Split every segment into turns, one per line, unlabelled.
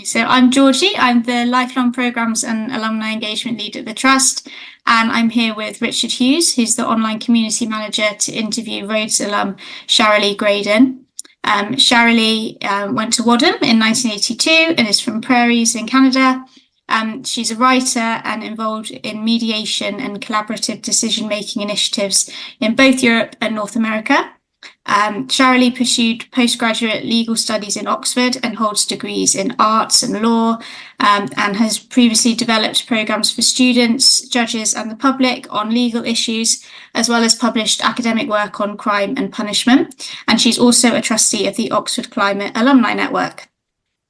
So I'm Georgie. I'm the Lifelong Programmes and Alumni Engagement Lead at the Trust, and I'm here with Richard Hughes, who's the Online Community Manager, to interview Rhodes alum Charalee Graydon. Charalee went to Wadham in 1982 and is from Prairies in Canada. She's a writer and involved in mediation and collaborative decision-making initiatives in both Europe and North America. Charalee pursued postgraduate legal studies in Oxford and holds degrees in arts and law, and has previously developed programmes for students, judges and the public on legal issues, as well as published academic work on crime and punishment. And she's also a trustee of the Oxford Climate Alumni Network.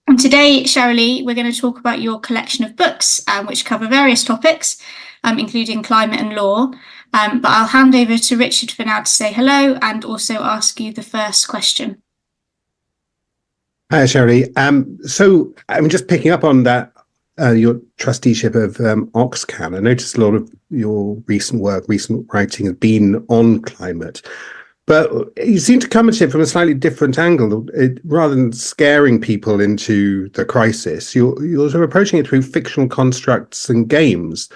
And today, Charalee, we're going to talk about your collection of books, which cover various topics, including climate and law. But I'll hand over to Richard for now to say hello and also ask you the first question.
Hi, Charalee. So I'm just picking up on that, your trusteeship of Oxcan. I noticed a lot of your recent writing has been on climate. But you seem to come at it from a slightly different angle. Rather than scaring people into the crisis, you're sort of approaching it through fictional constructs and games.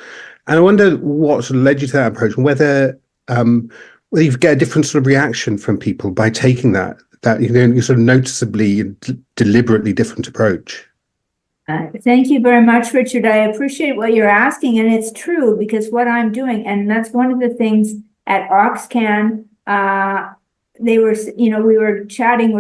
And I wonder what sort of led you to that approach, and whether you get a different sort of reaction from people by taking that you sort of noticeably and deliberately different approach.
Thank you very much, Richard. I appreciate what you're asking, and it's true, because what I'm doing, and that's one of the things at Oxcan. We were chatting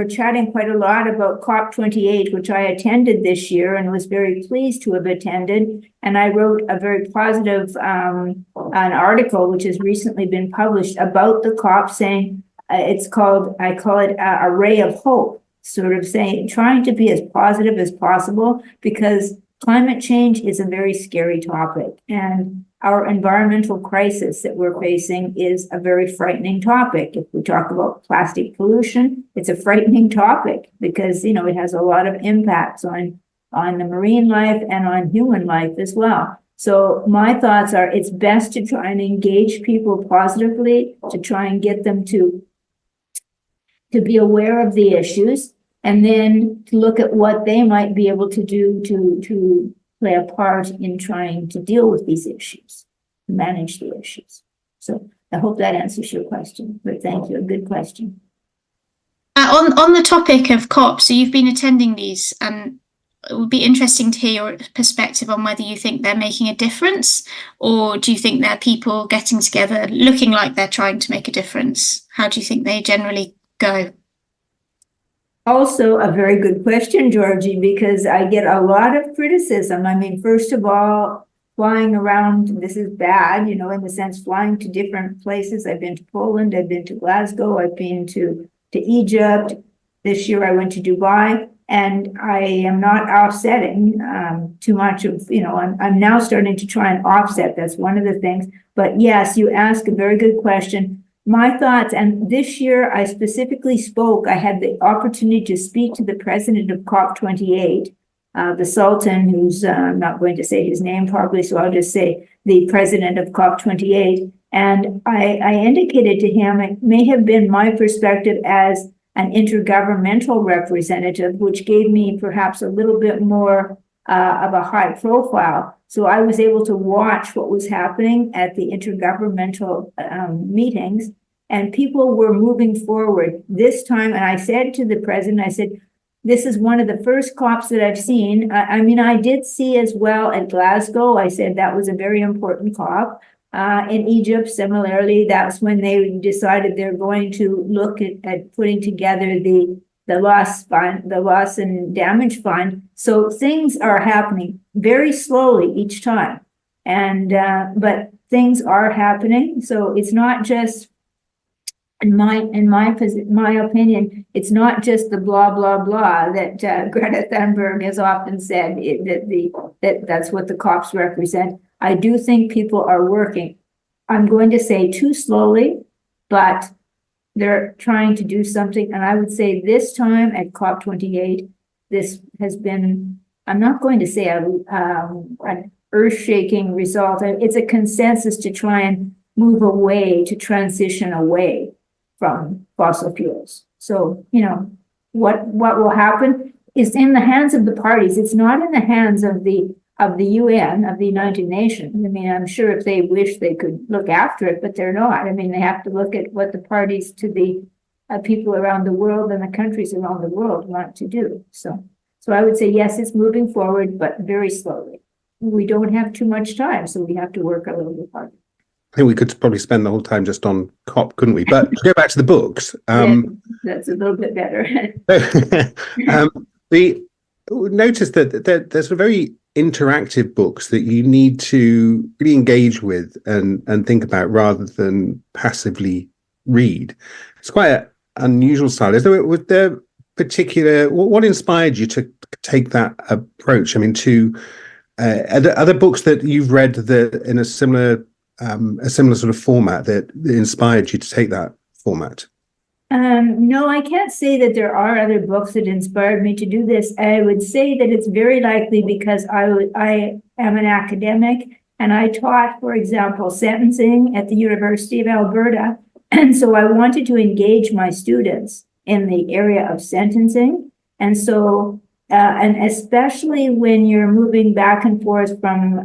quite a lot about COP28, which I attended this year and was very pleased to have attended. And I wrote a very positive an article, which has recently been published about the COP, saying I call it a ray of hope, sort of saying, trying to be as positive as possible, because climate change is a very scary topic. And our environmental crisis that we're facing is a very frightening topic. If we talk about plastic pollution, it's a frightening topic because, it has a lot of impacts on the marine life and on human life as well. So my thoughts are, it's best to try and engage people positively, to try and get them to be aware of the issues, and then to look at what they might be able to do to play a part in trying to deal with these issues, manage the issues. So I hope that answers your question, but thank you, a good question.
On the topic of COP, so you've been attending these, and it would be interesting to hear your perspective on whether you think they're making a difference, or do you think they're people getting together looking like they're trying to make a difference? How do you think they generally go?
Also a very good question, Georgie, because I get a lot of criticism. I mean, first of all, flying around, this is bad, in the sense flying to different places. I've been to Poland, I've been to Glasgow, I've been to Egypt. This year I went to Dubai, and I am not offsetting too much of, I'm now starting to try and offset. That's one of the things. But yes, you ask a very good question. My thoughts, and this year I specifically spoke, I had the opportunity to speak to the president of COP28, the Sultan, who's, I'm not going to say his name probably, so I'll just say the president of COP28. And I indicated to him, it may have been my perspective as an intergovernmental representative, which gave me perhaps a little bit more of a high profile. So I was able to watch what was happening at the intergovernmental meetings, and people were moving forward this time. And I said to the president, I said, this is one of the first COPs that I've seen. I did see as well at Glasgow. I said that was a very important COP. In Egypt, similarly, that's when they decided they're going to look at putting together the loss fund, the loss and damage fund. So things are happening very slowly each time, and but things are happening. So it's not just, in my opinion, it's not just the blah blah blah that Greta Thunberg has often said that's what the COPs represent. I do think people are working. I'm going to say too slowly, but they're trying to do something. And I would say this time at COP28, this has been, I'm not going to say an earth-shaking result. It's a consensus to try and move away, to transition away from fossil fuels. So, what will happen? is in the hands of the parties. It's not in the hands of the UN, of the United Nations. I mean, I'm sure if they wish they could look after it, but they're not. I mean, they have to look at what the parties to the people around the world and the countries around the world want to do. So I would say, yes, it's moving forward, but very slowly. We don't have too much time, so we have to work a little bit harder.
I think we could probably spend the whole time just on COP, couldn't we? But to go back to the books,
Yeah, that's a little bit better.
we noticed that there's a very interactive books that you need to really engage with and think about rather than passively read. It's quite an unusual style. Was there particular, what inspired you to take that approach? I mean, other books that you've read that in a similar sort of format that inspired you to take that format?
No, I can't say that there are other books that inspired me to do this. I would say that it's very likely because I am an academic and I taught, for example, sentencing at the University of Alberta. And so I wanted to engage my students in the area of sentencing. And so, and especially when you're moving back and forth from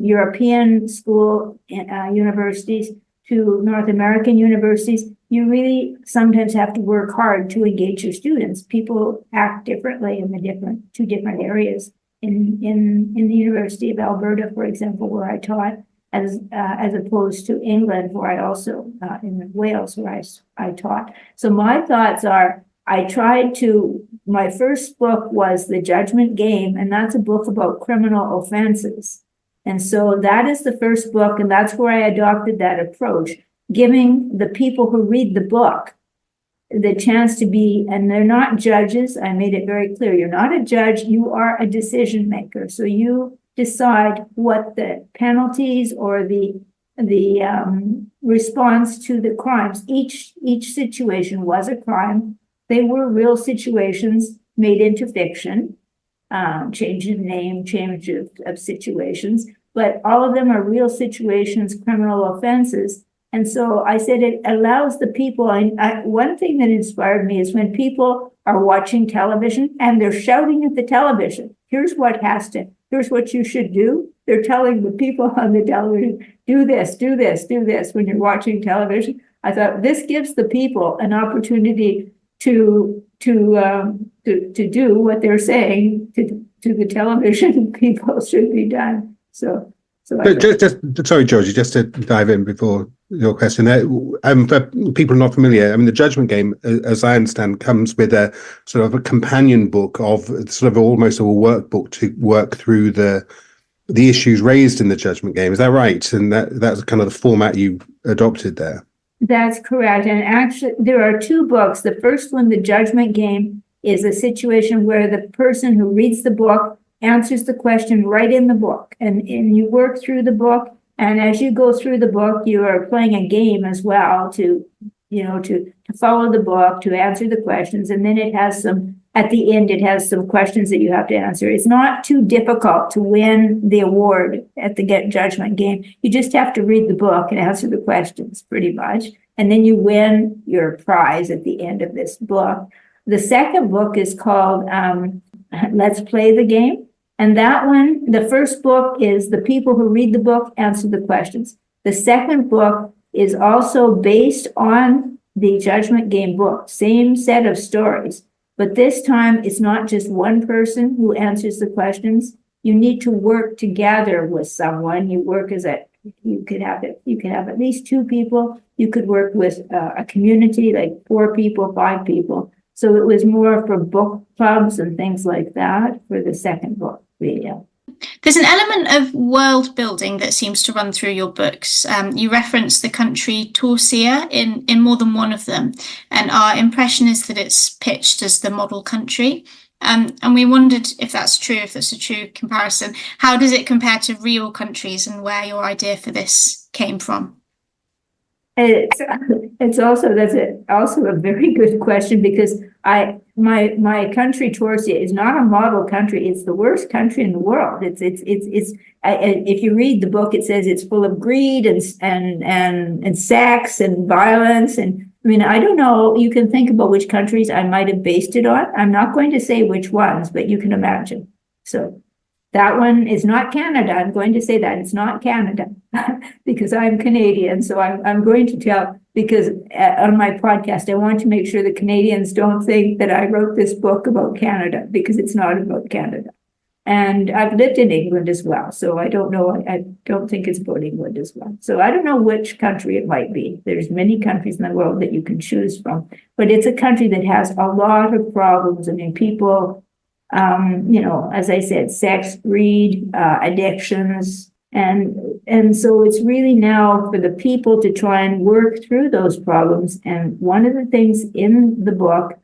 European school universities to North American universities, you really sometimes have to work hard to engage your students. People act differently in the two different areas. In the University of Alberta, for example, where I taught, as opposed to England, where I also, in Wales, where I taught. So my thoughts are, my first book was The Judgment Game, and that's a book about criminal offenses. And so that is the first book, and that's where I adopted that approach, giving the people who read the book the chance to be, and they're not judges. I made it very clear. You're not a judge, you are a decision maker. So you decide what the penalties or the response to the crimes. Each situation was a crime. They were real situations made into fiction, change of name, change of situations, but all of them are real situations, criminal offenses. And so I said it allows the people, one thing that inspired me is when people are watching television and they're shouting at the television, here's what you should do. They're telling the people on the television, do this, do this, do this when you're watching television. I thought this gives the people an opportunity to do what they're saying to the television people should be done. So
just sorry, Georgie, just to dive in before your question there. For people not familiar, I mean, The Judgment Game, as I understand, comes with a sort of a companion book of sort of almost a workbook to work through the issues raised in The Judgment Game. Is that right? And that's kind of the format you adopted there.
That's correct. And actually, there are two books. The first one, The Judgment Game, is a situation where the person who reads the book answers the question right in the book. And you work through the book. And as you go through the book, you are playing a game as well to follow the book, to answer the questions. And then at the end, it has some questions that you have to answer. It's not too difficult to win the award at the Judgment Game. You just have to read the book and answer the questions pretty much. And then you win your prize at the end of this book. The second book is called Let's Play the Game. And that one, the first book is the people who read the book answer the questions. The second book is also based on the Judgment Game book, same set of stories. But this time, it's not just one person who answers the questions. You need to work together with someone. You could have at least two people. You could work with a community, like 4 people, 5 people. So it was more for book clubs and things like that for the second book. Yeah.
There's an element of world building that seems to run through your books. You reference the country Torsia in more than one of them, and our impression is that it's pitched as the model country. And we wondered if that's true, if that's a true comparison. How does it compare to real countries, and where your idea for this came from?
That's also a very good question, because my country Torsia is not a model country. It's the worst country in the world. It's if you read the book, it says it's full of greed and sex and violence, and I mean, I don't know, you can think about which countries I might have based it on. I'm not going to say which ones, but you can imagine. So that one is not Canada. I'm going to say that it's not Canada because I'm Canadian. So I'm going to tell, because on my podcast, I want to make sure that Canadians don't think that I wrote this book about Canada, because it's not about Canada. And I've lived in England as well. So I don't know. I don't think it's about England as well. So I don't know which country it might be. There's many countries in the world that you can choose from, but it's a country that has a lot of problems. I mean, people, you know, as I said, sex, greed, addictions. And so it's really now for the people to try and work through those problems. And one of the things in the book,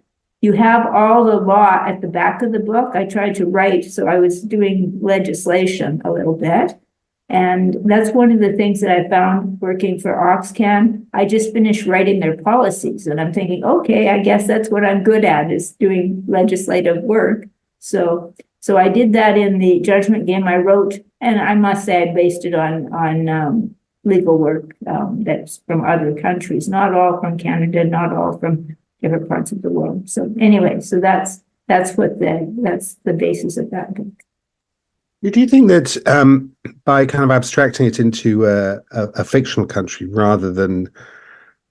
you have all the law at the back of the book. I tried to write, so I was doing legislation a little bit. And that's one of the things that I found working for Oxcan. I just finished writing their policies, and I'm thinking, okay, I guess that's what I'm good at, is doing legislative work. So I did that in the judgment game. I wrote, and I must say I based it on legal work that's from other countries, not all from Canada, not all from different parts of the world. So anyway, so that's the basis of that book.
Do you think that by kind of abstracting it into a fictional country rather than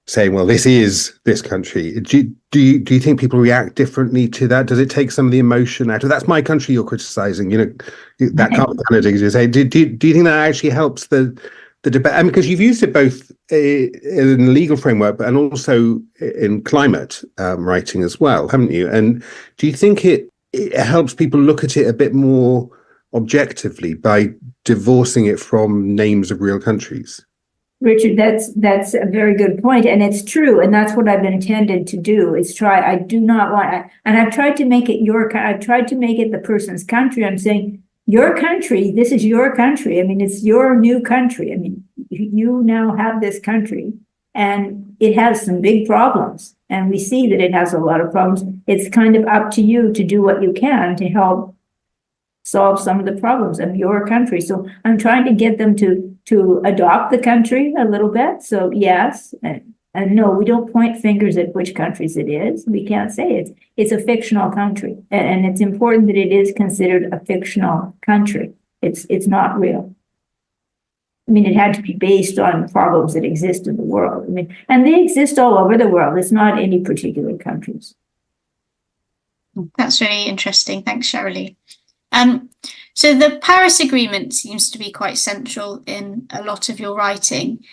saying, well, this is this country, do you think people react differently to that? Does it take some of the emotion out of that's my country you're criticizing? You know, that can't be Canada, as you say. Do you think that actually helps the debate? I mean, because you've used it both in the legal framework and also in climate writing as well, haven't you? And do you think it helps people look at it a bit more objectively by divorcing it from names of real countries?
Richard, that's a very good point, and it's true, and that's what I've intended to do. Is try. I do not want, and I've tried to make it I've tried to make it the person's country. I'm saying your country. This is your country. I mean, it's your new country. I mean, you now have this country, and it has some big problems, and we see that it has a lot of problems. It's kind of up to you to do what you can to help solve some of the problems of your country. So I'm trying to get them to adopt the country a little bit. So yes, and no, we don't point fingers at which countries it is. We can't say it's a fictional country, and it's important that it is considered a fictional country. It's not real. I mean, it had to be based on problems that exist in the world. I mean, and they exist all over the world. It's not any particular countries.
That's really interesting. Thanks, Charalee. So the Paris Agreement seems to be quite central in a lot of your writing.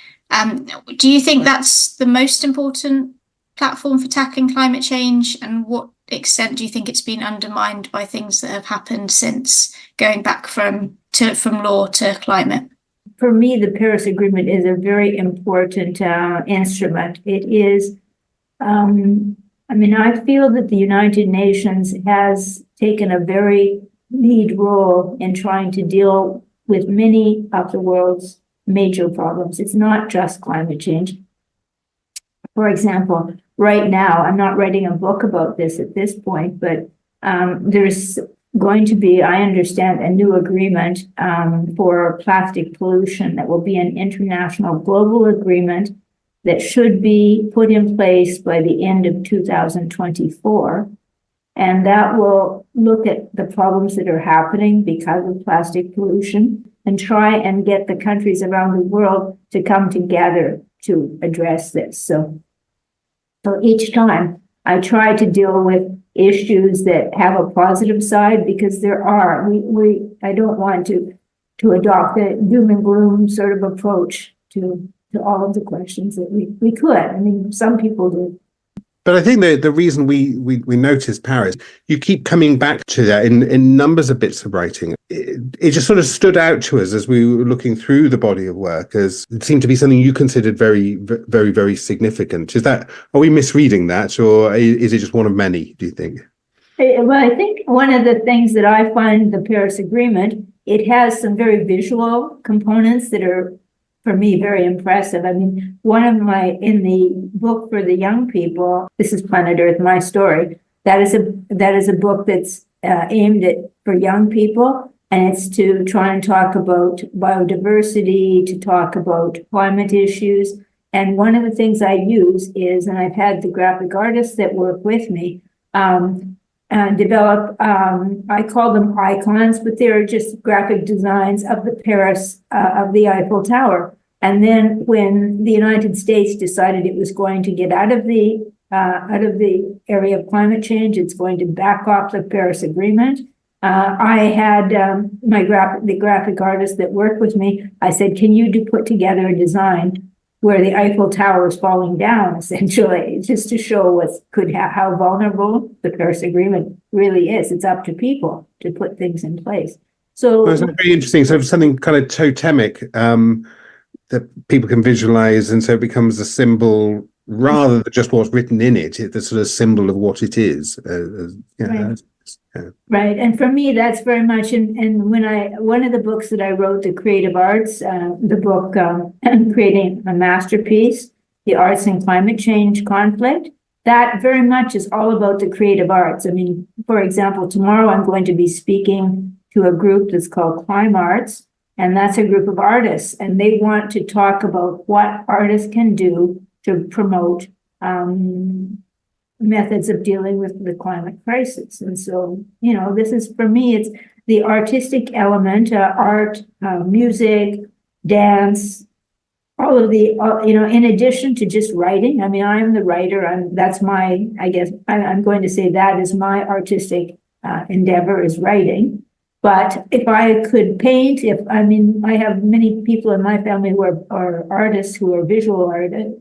Do you think that's the most important platform for tackling climate change? And what extent do you think it's been undermined by things that have happened since going back from law to climate?
For me, the Paris Agreement is a very important instrument. It is, I mean, I feel that the United Nations has taken a very lead role in trying to deal with many of the world's major problems. It's not just climate change. For example, right now, I'm not writing a book about this at this point, but there's going to be, I understand, a new agreement for plastic pollution that will be an international global agreement that should be put in place by the end of 2024. And that will look at the problems that are happening because of plastic pollution and try and get the countries around the world to come together to address this. So each time I try to deal with issues that have a positive side, because there are, I don't want to adopt a doom and gloom sort of approach to all of the questions that we could. I mean, some people do.
But I think the reason we noticed Paris, you keep coming back to that in numbers of bits of writing. It just sort of stood out to us as we were looking through the body of work, as it seemed to be something you considered very, very, very significant. Are we misreading that, or is it just one of many, do you think?
Well, I think one of the things that I find the Paris Agreement, it has some very visual components that are, for me, very impressive. I mean, in the book for the young people, This is Planet Earth, My Story, that is a book that's aimed for young people, and it's to try and talk about biodiversity, to talk about climate issues, And one of the things I use is, and I've had the graphic artists that work with me, develop, I call them icons, but they're just graphic designs of the Paris, of the Eiffel Tower. And then when the United States decided it was going to get out of the area of climate change, it's going to back off the Paris Agreement. I had the graphic artist that worked with me. I said, "Can you put together a design where the Eiffel Tower is falling down, essentially, just to show how vulnerable the Paris Agreement really is. It's up to people to put things in place." So
that's very interesting. So something kind of totemic that people can visualize, and so it becomes a symbol rather than just what's written in it. It's the sort of symbol of what it is.
Right. Right. And for me, that's very much, and one of the books that I wrote, the creative arts, the book, Creating a Masterpiece, the Arts and Climate Change Conflict, that very much is all about the creative arts. I mean, for example, tomorrow I'm going to be speaking to a group that's called Climb Arts, and that's a group of artists, and they want to talk about what artists can do to promote methods of dealing with the climate crisis. And so, this is, for me, it's the artistic element, art, music, dance, all of the, in addition to just writing. I mean, I'm the writer. That's my, I guess, I'm going to say that is my artistic endeavor, is writing. But if I could paint, I have many people in my family who are artists, who are visual artists,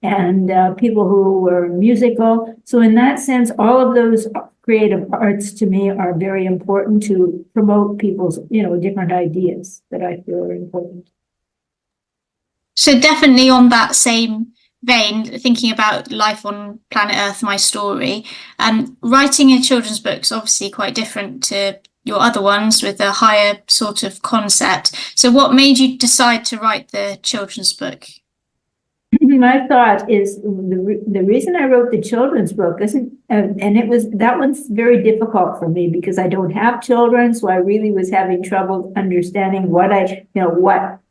and people who were musical. So in that sense, all of those creative arts to me are very important to promote people's, different ideas that I feel are important.
So definitely on that same vein, thinking about life on planet Earth, my story, writing a children's book is obviously quite different to your other ones with a higher sort of concept. So what made you decide to write the children's book?
My thought is the reason I wrote the children's book isn't, that one's very difficult for me because I don't have children. So I really was having trouble understanding what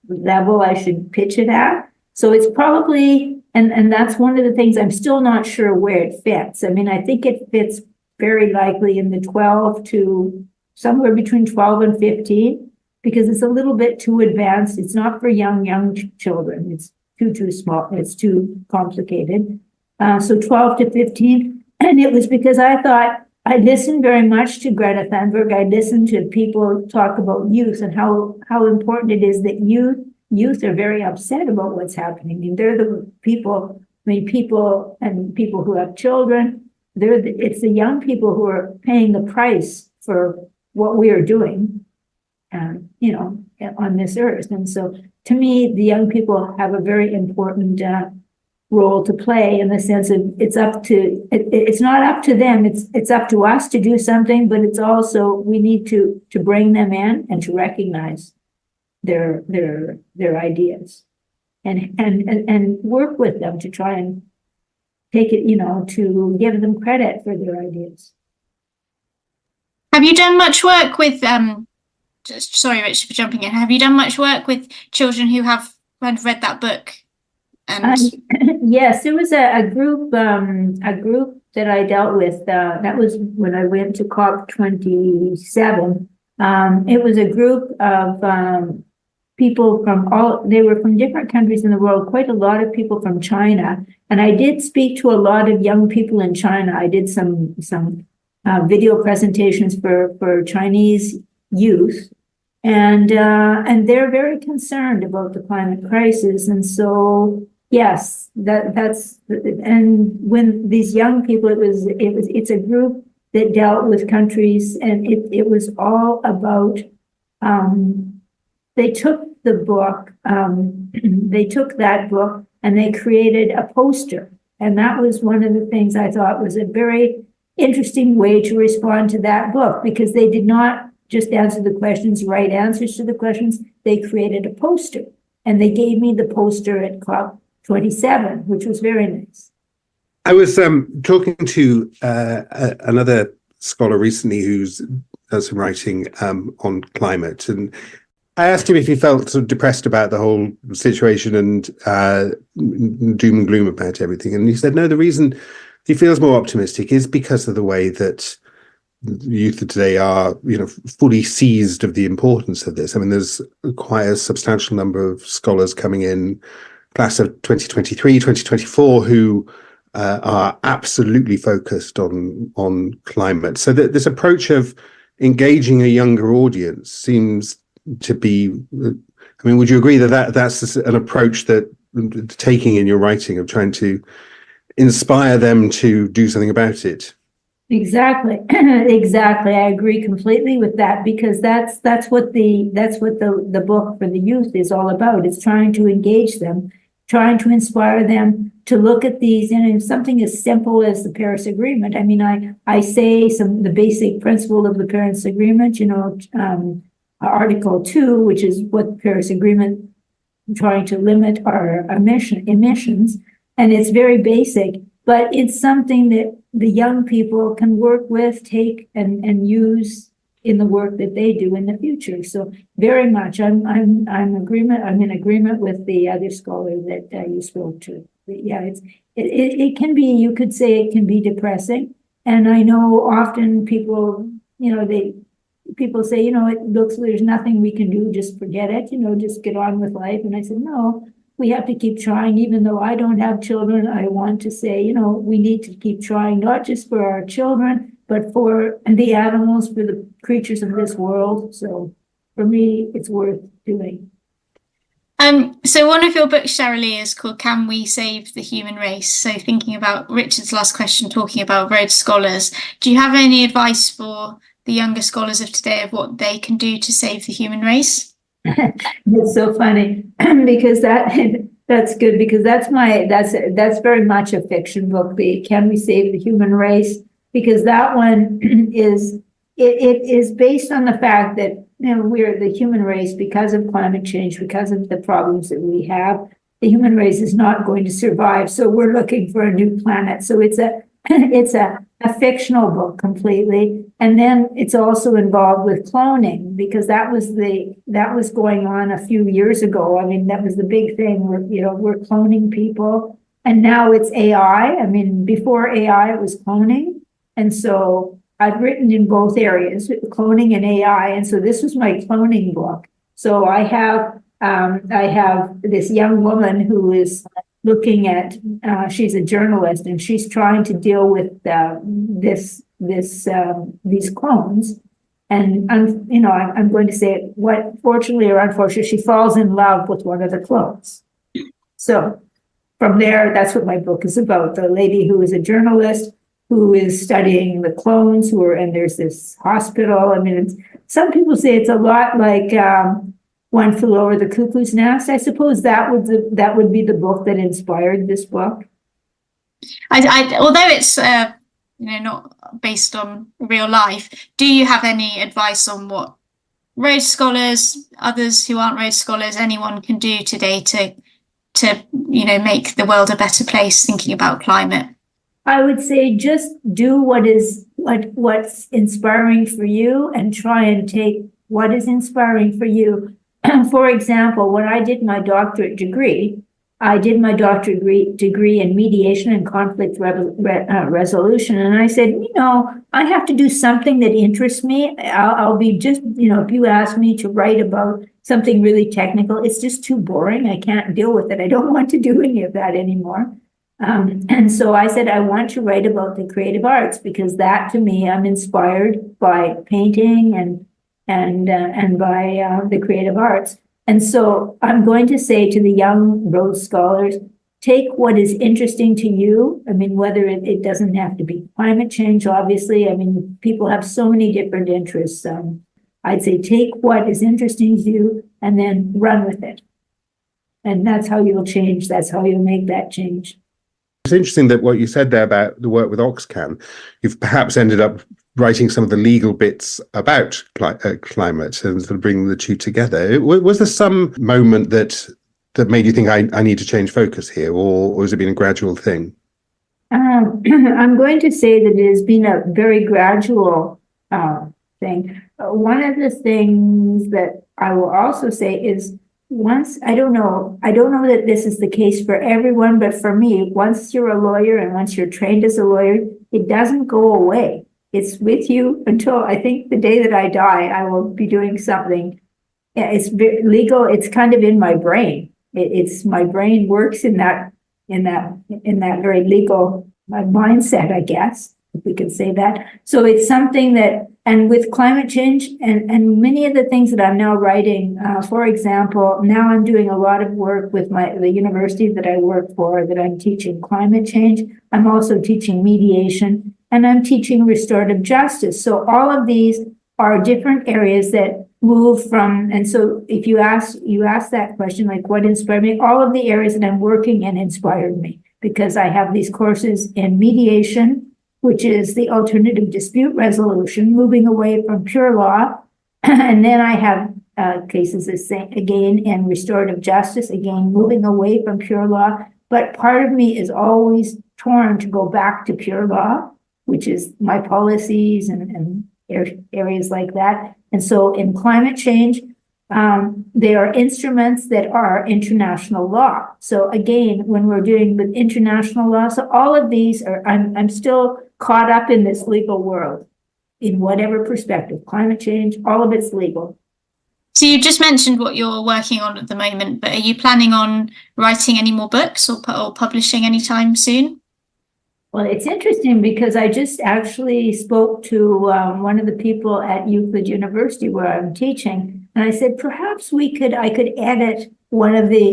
level I should pitch it at. So it's probably, and that's one of the things I'm still not sure where it fits. I mean, I think it fits very likely in the 12 to somewhere between 12 and 15, because it's a little bit too advanced. It's not for young children. It's too small. It's too complicated. So 12 to 15. And it was because I thought I listened very much to Greta Thunberg. I listened to people talk about youth and how important it is that youth are very upset about what's happening. I mean, they're the people, people who have children, it's the young people who are paying the price for what we are doing, on this earth. And so to me, the young people have a very important role to play, in the sense of it's not up to them, it's up to us to do something, but it's also, we need to bring them in and to recognize their ideas and work with them to try and take it, to give them credit for their ideas.
Have you done much work with sorry, Richard, for jumping in. Have you done much work with children who have read that book?
Yes, there was a group that I dealt with. That was when I went to COP27. It was a group of people they were from different countries in the world, quite a lot of people from China. And I did speak to a lot of young people in China. I did some video presentations for Chinese youth. And they're very concerned about the climate crisis. And so, yes, that's, and when these young people, it's a group that dealt with countries, and it was all about, they took the book, they took that book and they created a poster. And that was one of the things I thought was a very interesting way to respond to that book, because they did not just answer the questions, write answers to the questions. They created a poster, and they gave me the poster at COP27, which was very nice.
I was talking to another scholar recently who's does some writing on climate, and I asked him if he felt sort of depressed about the whole situation and doom and gloom about everything. And he said, no, the reason he feels more optimistic is because of the way that the youth of today are, fully seized of the importance of this. I mean, there's quite a substantial number of scholars coming in, class of 2023, 2024, who are absolutely focused on climate. So this approach of engaging a younger audience seems to be, I mean, would you agree that that's an approach that taking in your writing of trying to inspire them to do something about it?
Exactly. Exactly. I agree completely with that, because that's what the book for the youth is all about. It's trying to engage them, trying to inspire them to look at these, and something as simple as the Paris Agreement. I mean, I say the basic principle of the Paris Agreement, Article 2, which is what the Paris Agreement trying to limit our emissions, and it's very basic, but it's something that the young people can work with, take and use in the work that they do in the future. So very much, I'm in agreement with the other scholar that you spoke to. But yeah, it can be, you could say it can be depressing, and I know often people, people say, it looks, there's nothing we can do, just forget it, just get on with life. And I said, no, we have to keep trying. Even though I don't have children, I want to say, we need to keep trying, not just for our children, but for the animals, for the creatures of this world. So for me, it's worth doing.
So one of your books, Charalee, is called Can We Save the Human Race? So thinking about Richard's last question, talking about Rhodes Scholars, do you have any advice for the younger scholars of today of what they can do to save the human race?
It's so funny because that's good, because that's very much a fiction book. The Can We Save the Human Race? Because that one is based on the fact that we're the human race, because of climate change, because of the problems that we have. The human race is not going to survive, so we're looking for a new planet. So it's a fictional book completely, and then it's also involved with cloning, because that was going on a few years ago. I mean, that was the big thing. We're cloning people, and now it's AI. I mean, before AI, it was cloning, and so I've written in both areas, cloning and AI, and so this was my cloning book. So I have this young woman who is looking at, she's a journalist, and she's trying to deal with these clones. And I'm going to say what, fortunately or unfortunately, she falls in love with one of the clones. So from there, that's what my book is about. The lady who is a journalist who is studying the clones and there's this hospital. I mean, some people say it's a lot like One Flew Over the Cuckoo's Nest. I suppose that would be the book that inspired this book.
Although it's not based on real life, do you have any advice on what Rhodes Scholars, others who aren't Rhodes Scholars, anyone can do today to make the world a better place, thinking about climate?
I would say just do what's inspiring for you, and try and take what is inspiring for you. For example, when I did my doctorate degree, in mediation and conflict resolution. And I said, I have to do something that interests me. I'll be just, if you ask me to write about something really technical, it's just too boring. I can't deal with it. I don't want to do any of that anymore. And so I said, I want to write about the creative arts, because that, to me, I'm inspired by painting and by the creative arts. And so I'm going to say to the young Rhodes Scholars, take what is interesting to you. I mean, whether it doesn't have to be climate change, obviously. I mean, people have so many different interests. I'd say take what is interesting to you and then run with it. And that's how you'll change. That's how you'll make that change.
It's interesting that what you said there about the work with Oxcan, you've perhaps ended up writing some of the legal bits about climate and sort of bringing the two together. Was there some moment that made you think I need to change focus here, or has it been a gradual thing?
I'm going to say that it has been a very gradual thing. one of the things that I will also say is I don't know that this is the case for everyone, but for me, once you're a lawyer and once you're trained as a lawyer, it doesn't go away. It's with you until I think the day that I die, I will be doing something. Yeah, it's legal. It's kind of in my brain. It's my brain works in that very legal mindset, I guess, if we could say that. So it's something that, and with climate change and many of the things that I'm now writing, for example, now I'm doing a lot of work with the university that I work for, that I'm teaching climate change. I'm also teaching mediation, and I'm teaching restorative justice. So all of these are different areas that move from, and so if you ask that question, like what inspired me, all of the areas that I'm working in inspired me, because I have these courses in mediation, which is the alternative dispute resolution, moving away from pure law. And then I have cases again in restorative justice, again, moving away from pure law. But part of me is always torn to go back to pure law, which is my policies and areas like that. And so in climate change, they are instruments that are international law. So again, when we're dealing with international law, so all of these are, I'm still caught up in this legal world in whatever perspective, climate change, all of it's legal.
So you just mentioned what you're working on at the moment, but are you planning on writing any more books or publishing anytime soon?
Well, it's interesting because I just actually spoke to one of the people at Euclid University where I'm teaching, and I said perhaps I could edit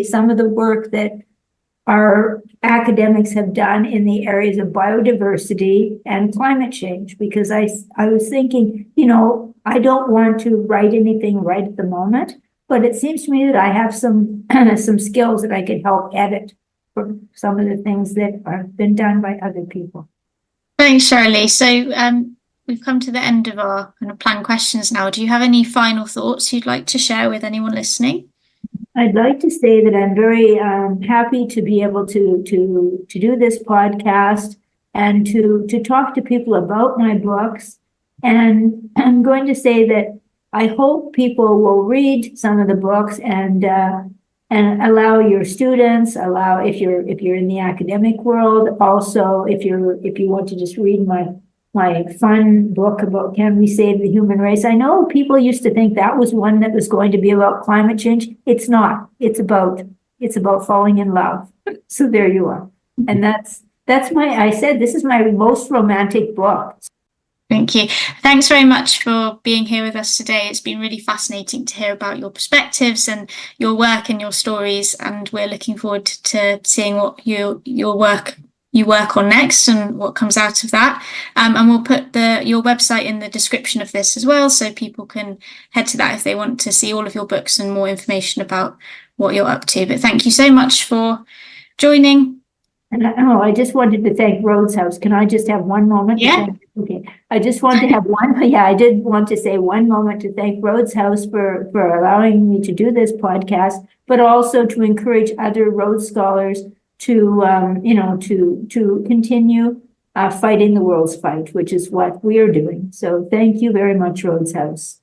some of the work that our academics have done in the areas of biodiversity and climate change, because I was thinking, I don't want to write anything right at the moment, but it seems to me that I have some skills that I could help edit for some of the things that have been done by other people.
Thanks, Charalee. So we've come to the end of our kind of planned questions now. Do you have any final thoughts you'd like to share with anyone listening?
I'd like to say that I'm very happy to be able to do this podcast and to talk to people about my books. And I'm going to say that I hope people will read some of the books and allow your students, if you're in the academic world, also if you want to just read my fun book about Can We Save the Human Race. I know people used to think that was one that was going to be about climate change. It's not. It's about falling in love. So there you are. And I said this is my most romantic book.
Thank you. Thanks very much for being here with us today. It's been really fascinating to hear about your perspectives and your work and your stories, and we're looking forward to seeing what you work on next and what comes out of that. And we'll put your website in the description of this as well, so people can head to that if they want to see all of your books and more information about what you're up to. But thank you so much for joining.
And I just wanted to thank Rhodes House. Can I just have one moment?
Yeah.
Okay. I just want to have I did want to say one moment to thank Rhodes House for allowing me to do this podcast, but also to encourage other Rhodes scholars to continue fighting the world's fight, which is what we are doing. So thank you very much, Rhodes House.